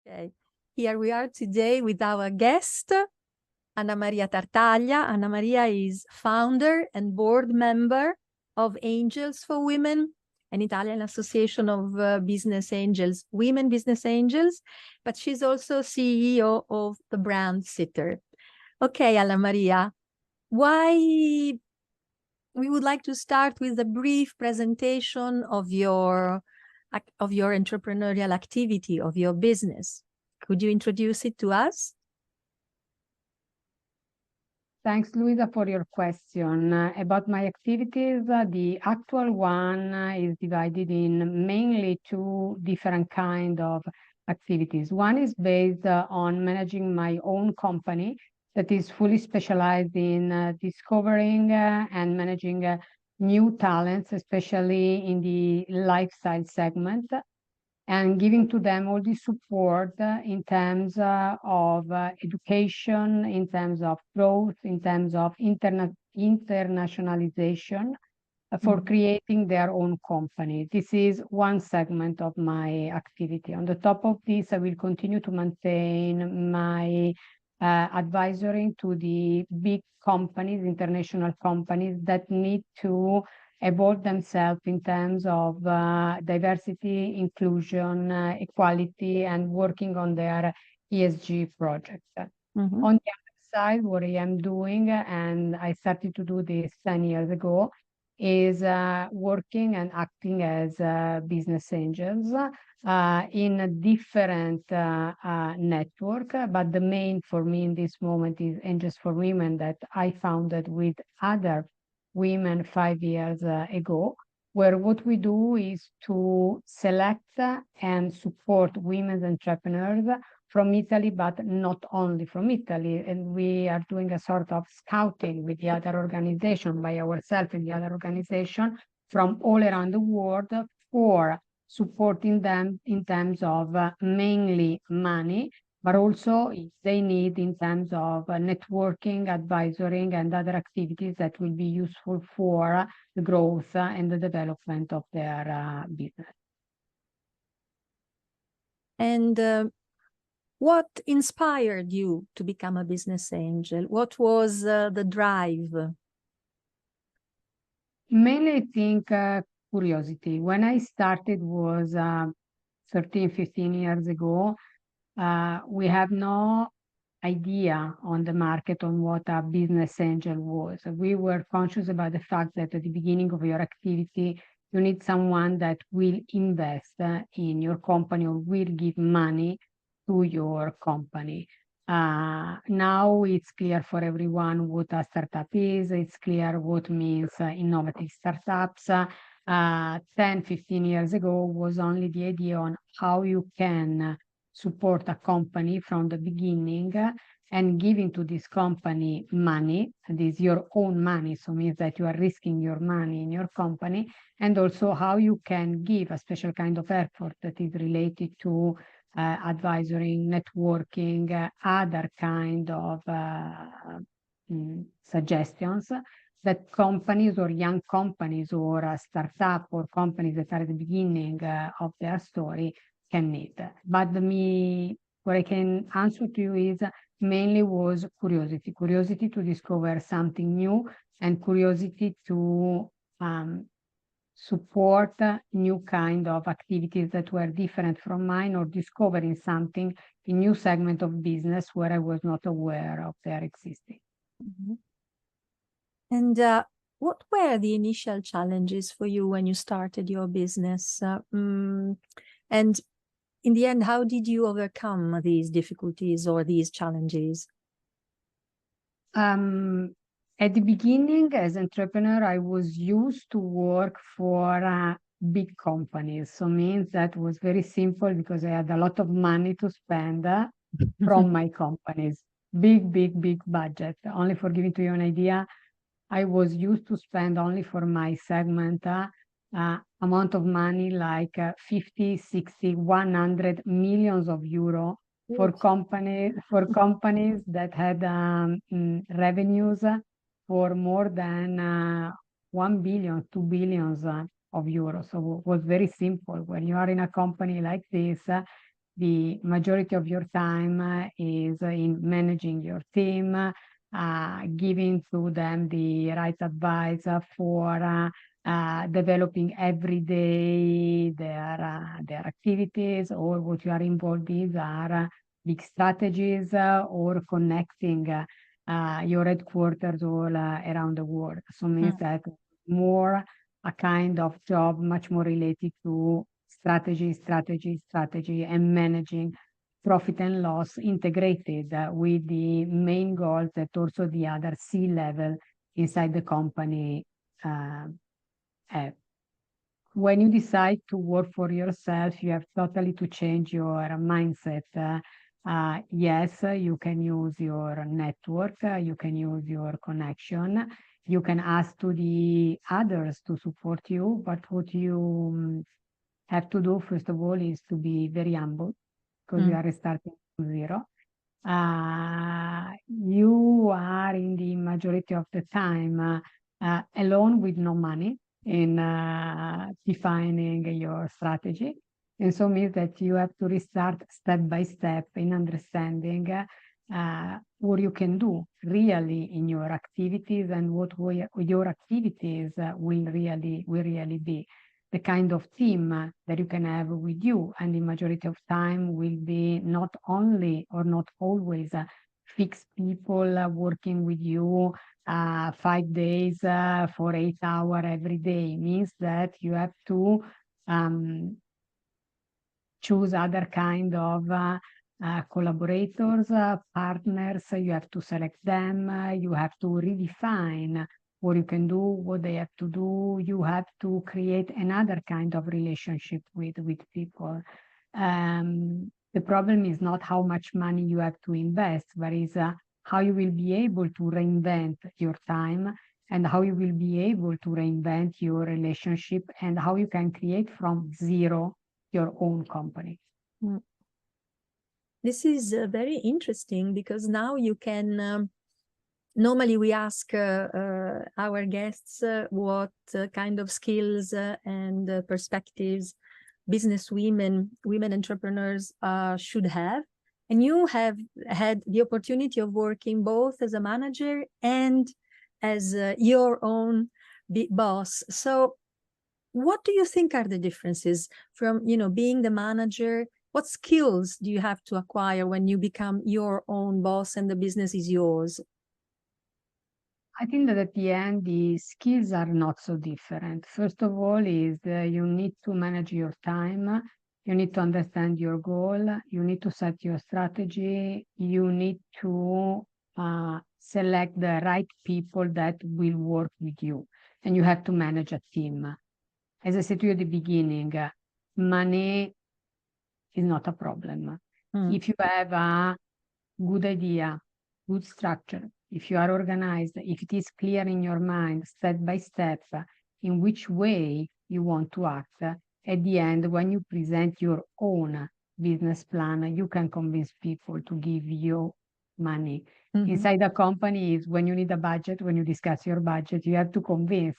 Okay. Here we are today with our guest, AnnaMaria Tartaglia. AnnaMaria is founder and board member of Angels for Women, an Italian association of business angels, women business angels, but she's also CEO of the brand Sitter. Okay, AnnaMaria, why we would like to start with a brief presentation of your entrepreneurial activity, of your business. Could you introduce it to us? Thanks, Luisa, for your question. About my activities, the actual one is divided in mainly two different kinds of activities. One is based on managing my own company that is fully specialized in discovering and managing new talents, especially in the lifestyle segment, and giving to them all the support in terms of education, in terms of growth, in terms of internationalization for creating their own company. This is one segment of my activity. On the top of this, I will continue to maintain my advisory to the big companies, international companies that need to evolve themselves in terms of diversity, inclusion, equality, and working on their ESG projects. On the other side, what I am doing, and I started to do this 10 years ago, is working and acting as business angels in a different network. But the main for me in this moment is Angels for Women that I founded with other women 5 years ago, where what we do is to select and support women entrepreneurs from Italy, but not only from Italy. And we are doing a sort of scouting with the other organization, by ourselves and the other organization from all around the world for supporting them in terms of mainly money, but also if they need in terms of networking, advisory, and other activities that will be useful for the growth and the development of their business. And what inspired you to become a business angel? What was the drive? Mainly, I think curiosity. When I started was 13, 15 years ago. We have no idea on the market on what a business angel was. We were conscious about the fact that at the beginning of your activity, you need someone that will invest in your company or will give money to your company. Now it's clear for everyone what a startup is. It's clear what means innovative startups. 10, 15 years ago was only the idea on how you can support a company from the beginning and giving to this company money. And this is your own money, so means that you are risking your money in your company, and also how you can give a special kind of effort that is related to advisory, networking, other kind of suggestions that companies or young companies or a startup or companies that are at the beginning of their story can need. But what I can answer to you is mainly was curiosity to discover something new and curiosity to support new kind of activities that were different from mine or discovering something, a new segment of business where I was not aware of their existing. And what were the initial challenges for you when you started your business? And in the end, how did you overcome these difficulties or these challenges? At the beginning, as an entrepreneur, I was used to work for big companies. So means that was very simple because I had a lot of money to spend from my companies. Big budget. Only for giving to you an idea, I was used to spend only for my segment amount of money like 50, 60, 100 millions of euro for companies that had revenues for more than 1 billion, 2 billions of euros. So it was very simple. When you are in a company like this, the majority of your time is in managing your team, giving to them the right advice for developing every day their activities, or what you are involved in are big strategies or connecting your headquarters all around the world. So means that more a kind of job much more related to strategy, and managing profit and loss integrated with the main goals that also the other C-level inside the company have. When you decide to work for yourself, you have totally to change your mindset. Yes, you can use your network, you can use your connection, you can ask to the others to support you, but what you have to do, first of all, is to be very humble, because you are starting from zero. You are in the majority of the time alone with no money in defining your strategy. And so means that you have to restart step by step in understanding what you can do really in your activities, and what your activities will really be. The kind of team that you can have with you, and the majority of time will be not only or not always fixed people working with you 5 days for 8 hours every day. Means that you have to choose other kind of collaborators, partners. You have to select them, you have to redefine what you can do, what they have to do. You have to create another kind of relationship with people. The problem is not how much money you have to invest, but is how you will be able to reinvent your time, and how you will be able to reinvent your relationship, and how you can create from zero your own company. This is very interesting, because now you can, normally we ask our guests what kind of skills and perspectives business women entrepreneurs should have. And you have had the opportunity of working both as a manager and as your own boss. So what do you think are the differences from, being the manager? What skills do you have to acquire when you become your own boss and the business is yours? I think that at the end, the skills are not so different. First of all is you need to manage your time. You need to understand your goal. You need to set your strategy. You need to select the right people that will work with you. And you have to manage a team. As I said to you at the beginning, money is not a problem. If you have a good idea, good structure, if you are organized, if it is clear in your mind, step by step, in which way you want to act, at the end, when you present your own business plan, you can convince people to give you money. Inside a company is when you need a budget, when you discuss your budget, you have to convince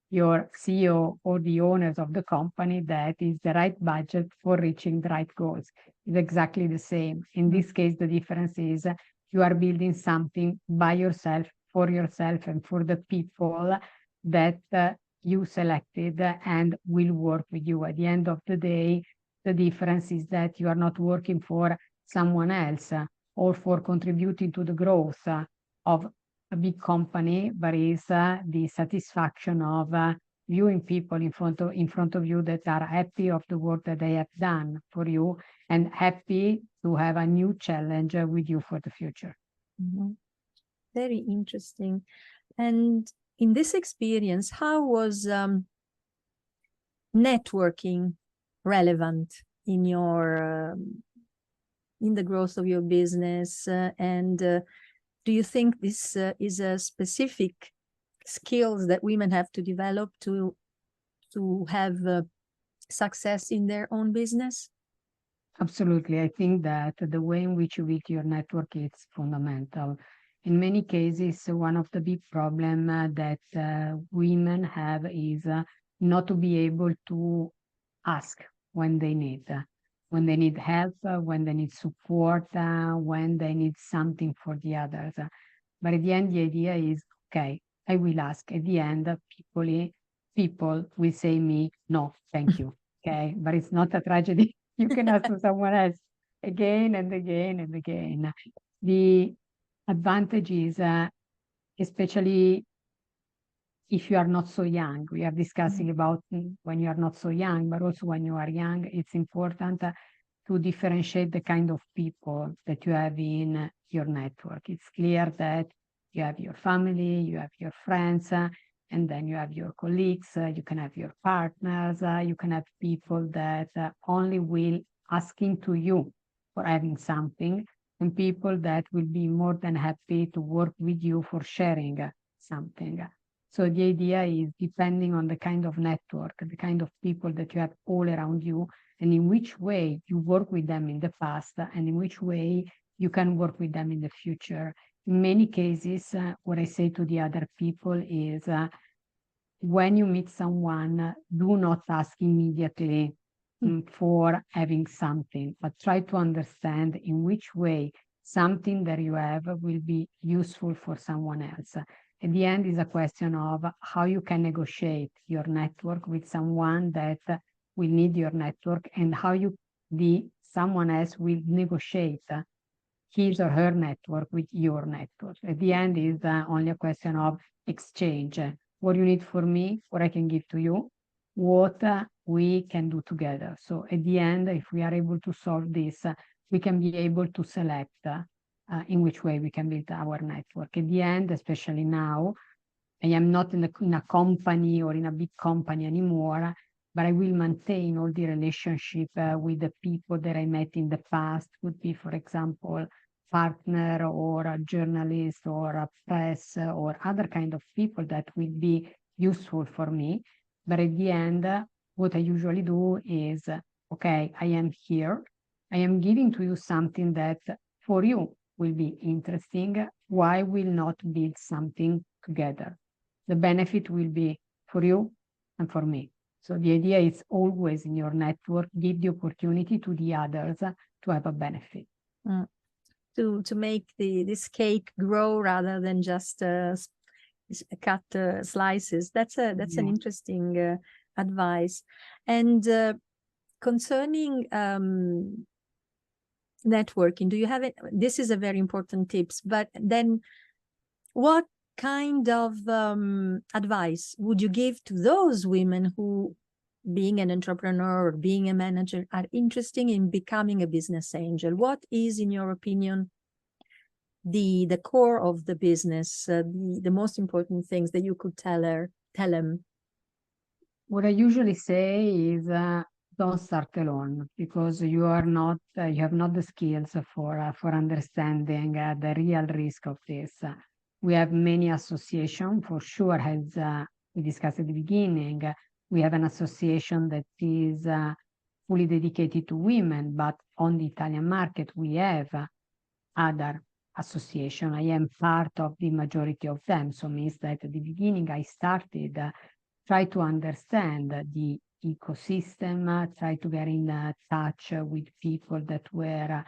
your CEO or the owners of the company that is the right budget for reaching the right goals. It's exactly the same. In this case, the difference is you are building something by yourself, for yourself, and for the people that you selected and will work with you. At the end of the day, the difference is that you are not working for someone else or for contributing to the growth of a big company, but is the satisfaction of viewing people in front of you that are happy of the work that they have done for you, and happy to have a new challenge with you for the future. Very interesting. And in this experience, how was networking relevant in your in the growth of your business? And do you think this is a specific skills that women have to develop to have success in their own business? Absolutely. I think that the way in which you build your network is fundamental. In many cases, one of the big problems that women have is not to be able to ask when they need. when they need help, when they need support, when they need something for the others. But at the end, the idea is, okay, I will ask. At the end, people will say me, no, thank you. Okay, but it's not a tragedy. You can ask to someone else again and again and again. The advantage is, especially if you are not so young, we are discussing about when you are not so young, but also when you are young, it's important to differentiate the kind of people that you have in your network. It's clear that you have your family, you have your friends, and then you have your colleagues, you can have your partners, you can have people that only will asking to you for having something, and people that will be more than happy to work with you for sharing something. So the idea is, depending on the kind of network, the kind of people that you have all around you, and in which way you work with them in the past, and in which way you can work with them in the future. In many cases, what I say to the other people is, when you meet someone, do not ask immediately for having something, but try to understand in which way something that you have will be useful for someone else. At the end is a question of how you can negotiate your network with someone that will need your network, and how someone else will negotiate his or her network with your network. At the end is only a question of exchange. What you need for me, what I can give to you, what we can do together. So at the end, if we are able to solve this, we can be able to select in which way we can build our network. At the end, especially now, I am not in a company or in a big company anymore, but I will maintain all the relationship with the people that I met in the past. Would be, for example, partner or a journalist or a press or other kind of people that will be useful for me. But at the end, what I usually do is, okay, I am here. I am giving to you something that for you will be interesting. Why will not build something together? The benefit will be for you and for me. So the idea is always in your network, give the opportunity to the others to have a benefit. To make this cake grow rather than just cut slices. That's an interesting advice. And concerning networking, do you have it? This is a very important tips, but then what kind of advice would you give to those women who, being an entrepreneur or being a manager, are interested in becoming a business angel? What is, in your opinion, the core of the business, the most important things that you could tell them? What I usually say is, don't start alone, because you are not, you have not the skills for understanding the real risk of this. We have many associations, for sure, as we discussed at the beginning. We have an association that is fully dedicated to women, but on the Italian market, we have other association. I am part of the majority of them. So means that at the beginning I started try to understand the ecosystem, try to get in touch with people that were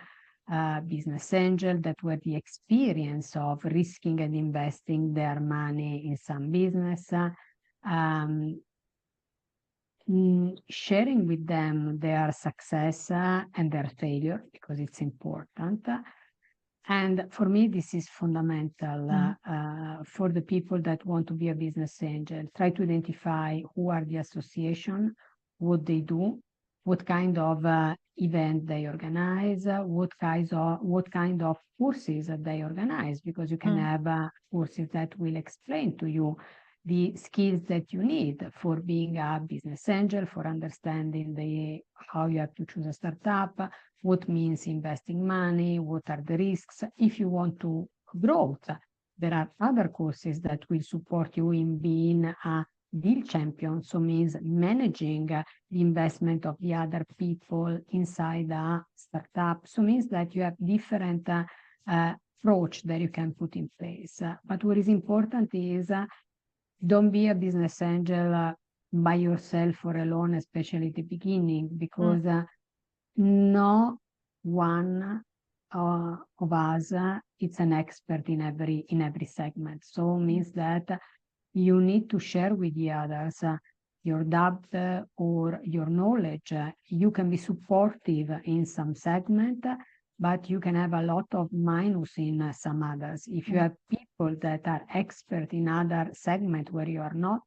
business angel, that were the experience of risking and investing their money in some business, sharing with them their success and their failure, because it's important. And for me, this is fundamental for the people that want to be a business angel. Try to identify who are the association, what they do, what kind of event they organize, what kind of courses that they organize, because you can have courses that will explain to you the skills that you need for being a business angel, for understanding how you have to choose a startup, what means investing money, what are the risks. If you want to grow, there are other courses that will support you in being a deal champion, so means managing the investment of the other people inside a startup. So means that you have different approach that you can put in place. But what is important is don't be a business angel by yourself or alone, especially at the beginning, because no one of us is an expert in every segment. So means that you need to share with the others your doubt or your knowledge. You can be supportive in some segment, but you can have a lot of minus in some others. If you have people that are expert in other segment where you are not,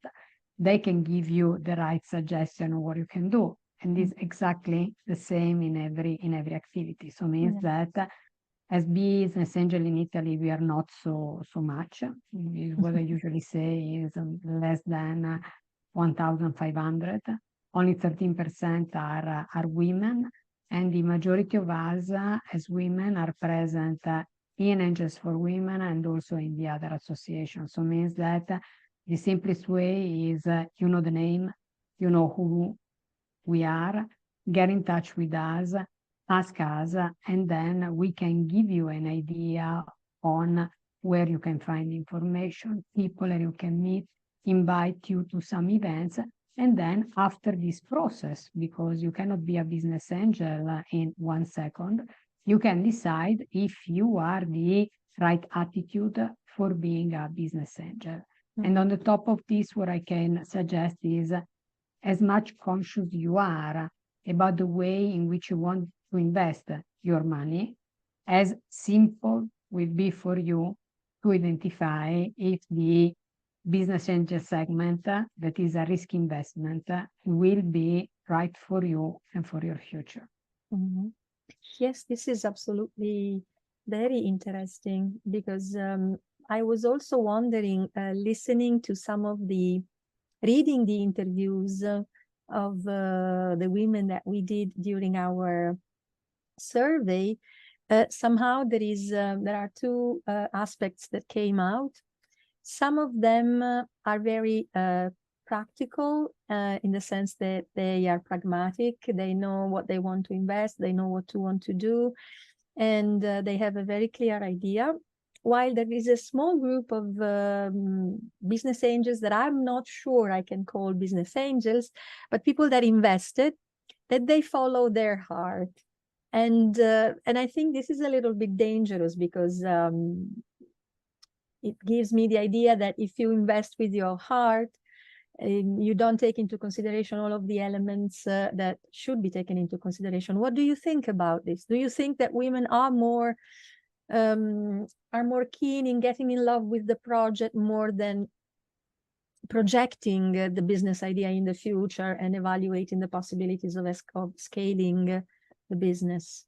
they can give you the right suggestion of what you can do. And it's exactly the same in every activity. So means that as business angel in Italy, we are not so much. What I usually say is less than 1,500. Only 13% are women, and the majority of us as women are present in Angels for Women and also in the other associations. So means that the simplest way is you know the name, you know who we are, get in touch with us, ask us, and then we can give you an idea on where you can find information, people that you can meet, invite you to some events. And then after this process, because you cannot be a business angel in 1 second, you can decide if you are the right attitude for being a business angel. And on the top of this, what I can suggest is as much conscious you are about the way in which you want to invest your money, as simple will be for you to identify if the business angel segment that is a risk investment will be right for you and for your future. Yes, this is absolutely very interesting because I was also wondering, listening to some of reading the interviews of the women that we did during our survey, somehow there are two aspects that came out. Some of them are very practical in the sense that they are pragmatic. They know what they want to invest. They know what to want to do. And they have a very clear idea. While there is a small group of business angels that I'm not sure I can call business angels, but people that invested, that they follow their heart. And I think this is a little bit dangerous because it gives me the idea that if you invest with your heart, you don't take into consideration all of the elements that should be taken into consideration. What do you think about this? Do you think that women are more keen in getting in love with the project more than projecting the business idea in the future and evaluating the possibilities of scaling the business?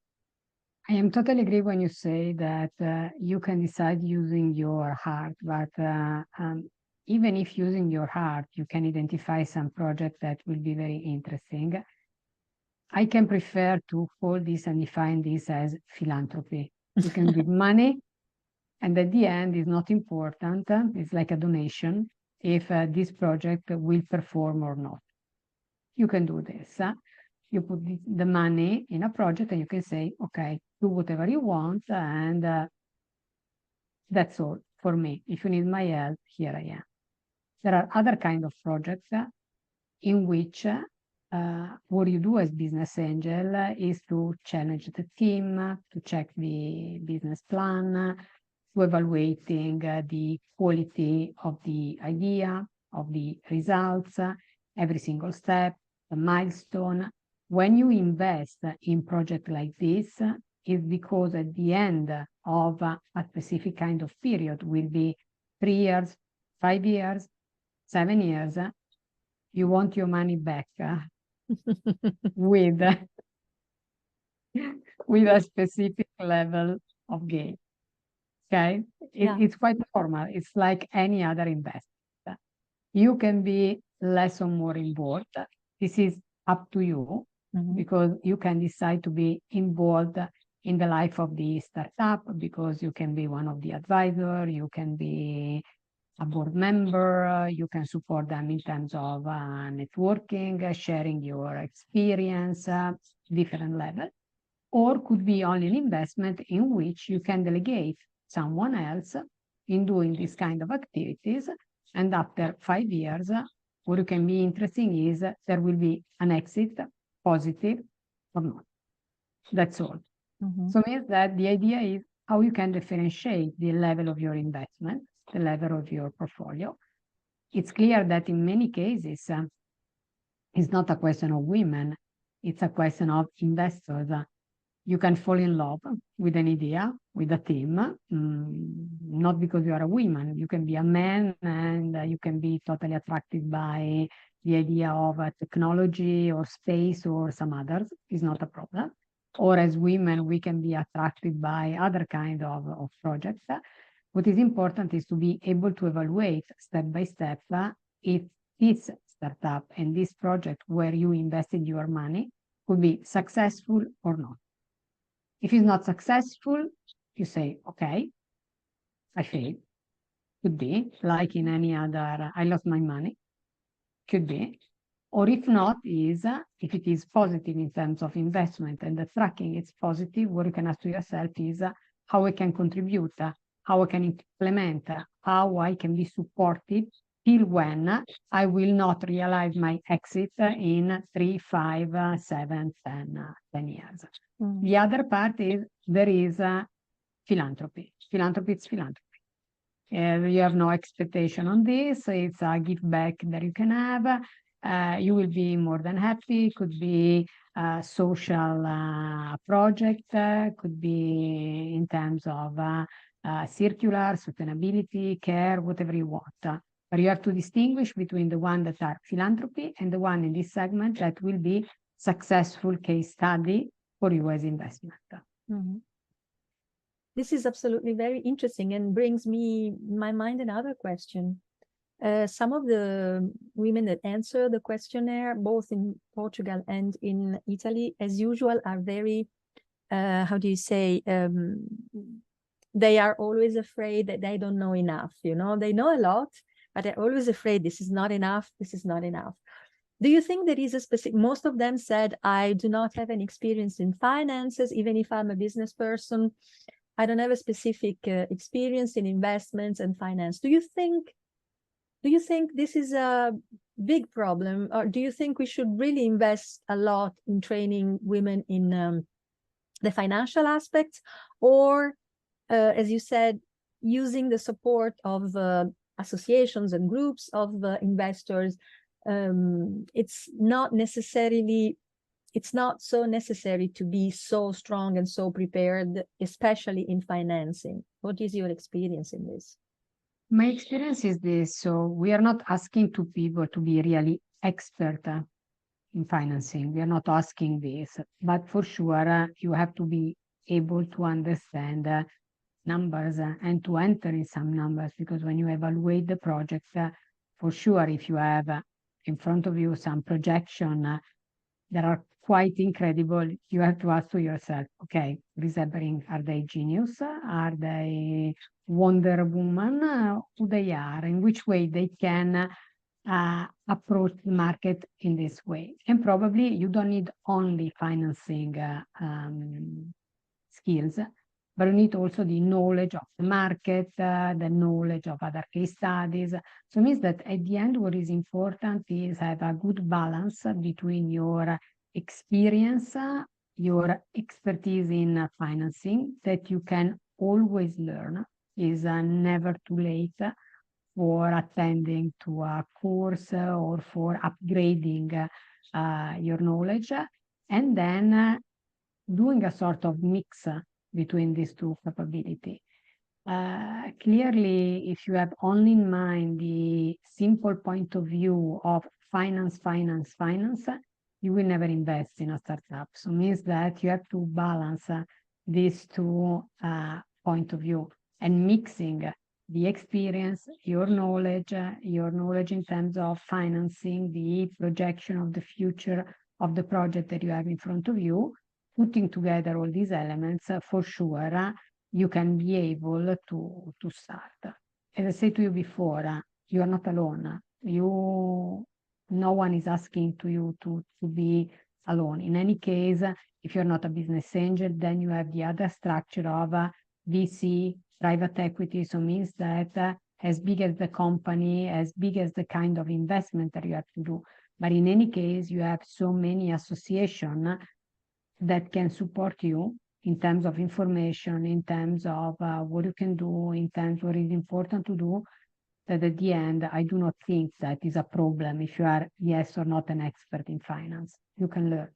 I am totally agree when you say that you can decide using your heart, but even if using your heart, you can identify some project that will be very interesting. I can prefer to call this and define this as philanthropy. You can give money, and at the end, it's not important. It's like a donation if this project will perform or not. You can do this. You put the money in a project and you can say, okay, do whatever you want, and that's all for me. If you need my help, here I am. There are other kind of projects in which what you do as business angel is to challenge the team, to check the business plan, to evaluating the quality of the idea, of the results, every single step, the milestone. When you invest in project like this, is because at the end of a specific kind of period, will be 3 years, 5 years, 7 years, you want your money back with a specific level of gain. Okay, it's quite normal. It's like any other investment. You can be less or more involved. This is up to you, because you can decide to be involved in the life of the startup, because you can be one of the advisors, you can be a board member, you can support them in terms of networking, sharing your experience, different level, or could be only an investment in which you can delegate someone else in doing this kind of activities. And after 5 years, what you can be interesting is there will be an exit, positive or not. That's all. Mhm. So means that the idea is how you can differentiate the level of your investment, the level of your portfolio. It's clear that in many cases, it's not a question of women, it's a question of investors. You can fall in love with an idea, with a team, not because you are a woman. You can be a man and you can be totally attracted by the idea of technology or space or some others. It's not a problem. Or as women, we can be attracted by other kind of projects. What is important is to be able to evaluate step by step if this startup and this project where you invested your money could be successful or not. If it's not successful, you say, okay, I failed. Could be, like in any other, I lost my money. Could be. Or if not, if it is positive in terms of investment and the tracking is positive, what you can ask to yourself is how I can contribute, how I can implement, how I can be supportive till when I will not realize my exit in 3, 5, 7, 10 years. Mm. The other part is there is philanthropy. Philanthropy is philanthropy. You have no expectation on this. It's a give back that you can have. You will be more than happy. Could be a social project, could be in terms of circular, sustainability, care, whatever you want. But you have to distinguish between the one that are philanthropy and the one in this segment that will be successful case study for you as investment. Mhm. This is absolutely very interesting and brings me in my mind another question. Some of the women that answer the questionnaire, both in Portugal and in Italy, as usual, are very, how do you say, they are always afraid that they don't know enough, you know, they know a lot, but they're always afraid this is not enough, this is not enough. Do you think there is a specific, most of them said, I do not have any experience in finances, even if I'm a business person, I don't have a specific experience in investments and finance. Do you think this is a big problem, or do you think we should really invest a lot in training women in the financial aspects, or as you said, using the support of associations and groups of investors? It's not so necessary to be so strong and so prepared, especially in financing. What is your experience in this? My experience is this. So we are not asking to people to be really expert in financing. We are not asking this, but for sure you have to be able to understand numbers and to enter in some numbers, because when you evaluate the projects, for sure, if you have in front of you some projection that are quite incredible, you have to ask to yourself, okay, are they genius? Are they Wonder Woman? Who they are? In which way they can approach the market in this way? And probably you don't need only financing skills, but you need also the knowledge of the market, the knowledge of other case studies. So it means that at the end, what is important is have a good balance between your experience, your expertise in financing, that you can always learn. Is never too late for attending to a course or for upgrading your knowledge, and then doing a sort of mix between these two capabilities. Clearly, if you have only in mind the simple point of view of finance, you will never invest in a startup. So it means that you have to balance these two point of view, and mixing the experience, your knowledge in terms of financing, the projection of the future of the project that you have in front of you, putting together all these elements, for sure, you can be able to start. As I said to you before, you are not alone. No one is asking to you to be alone. In any case, if you're not a business angel, then you have the other structure of VC, private equity. So means that as big as the company, as big as the kind of investment that you have to do. But in any case, you have so many associations that can support you in terms of information, in terms of what you can do, in terms of what is important to do, that at the end, I do not think that is a problem if you are yes or not an expert in finance. You can learn.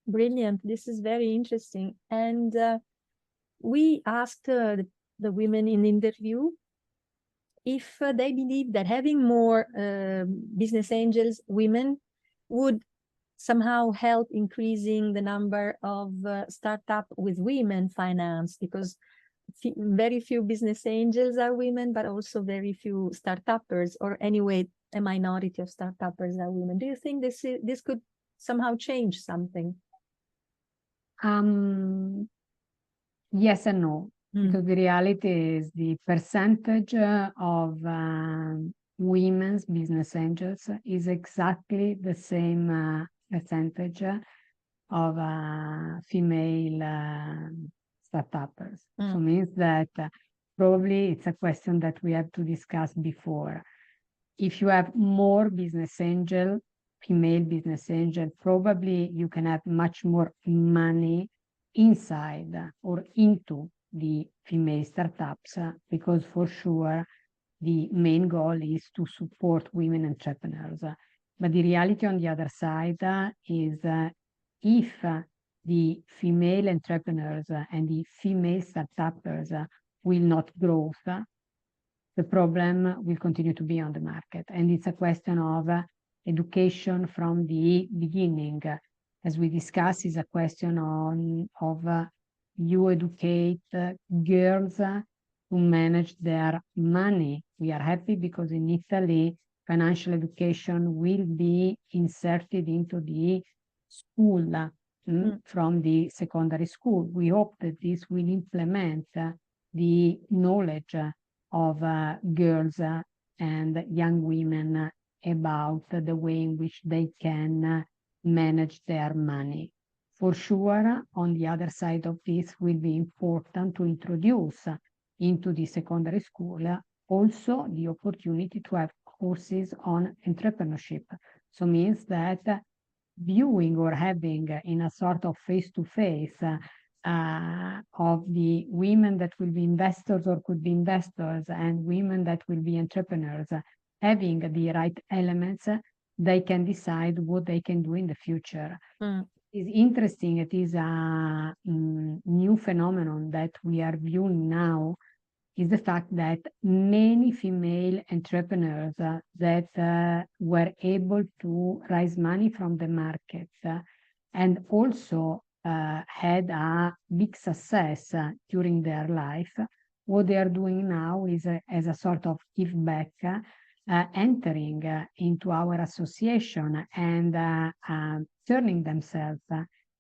Brilliant. This is very interesting. And we asked the women in the interview if they believe that having more business angels, women, would somehow help increasing the number of startup with women finance, because very few business angels are women, but also very few startuppers, or anyway, a minority of startuppers are women. Do you think this could somehow change something? Yes and no, because the reality is the percentage of women's business angels is exactly the same percentage of female startuppers. So means that probably it's a question that we have to discuss before. If you have more business angel, female business angel, probably you can have much more money inside or into the female startups, because for sure the main goal is to support women entrepreneurs. But the reality on the other side is if the female entrepreneurs and the female startuppers will not grow, the problem will continue to be on the market. And it's a question of education from the beginning. As we discussed, is a question of you educate girls to manage their money. We are happy because in Italy, financial education will be inserted into the school from the secondary school. We hope that this will implement the knowledge of girls and young women about the way in which they can manage their money. For sure, on the other side of this will be important to introduce into the secondary school also the opportunity to have courses on entrepreneurship. So means that viewing or having in a sort of face-to-face of the women that will be investors or could be investors and women that will be entrepreneurs, having the right elements, they can decide what they can do in the future. It's interesting. It is a new phenomenon that we are viewing now, is the fact that many female entrepreneurs that were able to raise money from the market and also had a big success during their life, what they are doing now is as a sort of give back, entering into our association and turning themselves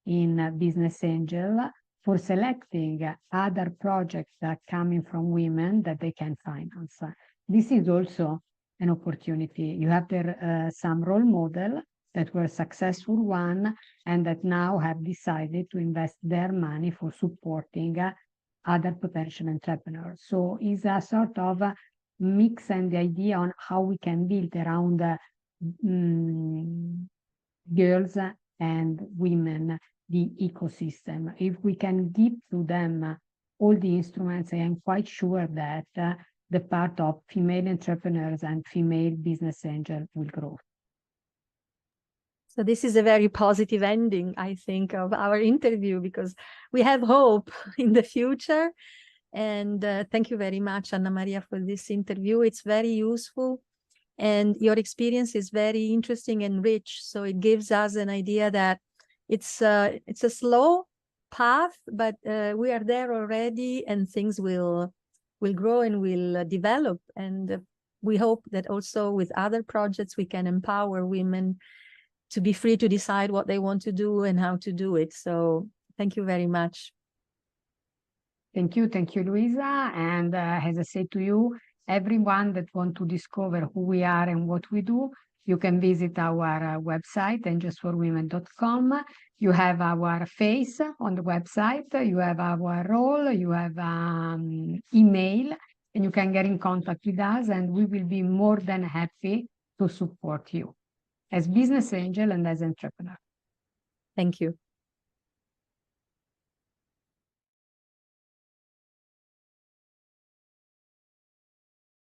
in business angel for selecting other projects coming from women that they can finance. This is also an opportunity. You have there some role model that were successful one and that now have decided to invest their money for supporting other potential entrepreneurs. So it's a sort of mix and the idea on how we can build around girls and women the ecosystem. If we can give to them all the instruments, I am quite sure that the part of female entrepreneurs and female business angels will grow. So this is a very positive ending, I think, of our interview, because we have hope in the future. And thank you very much, AnnaMaria, for this interview. It's very useful. And your experience is very interesting and rich. So it gives us an idea that it's a slow path, but we are there already, and things will grow and will develop. And we hope that also with other projects, we can empower women to be free to decide what they want to do and how to do it. So thank you very much. Thank you, Luisa. And as I said to you, everyone that wants to discover who we are and what we do, you can visit our website, angelsforwomen.com. You have our face on the website, you have our role, you have email, and you can get in contact with us, and we will be more than happy to support you as business angel and as entrepreneur. Thank you.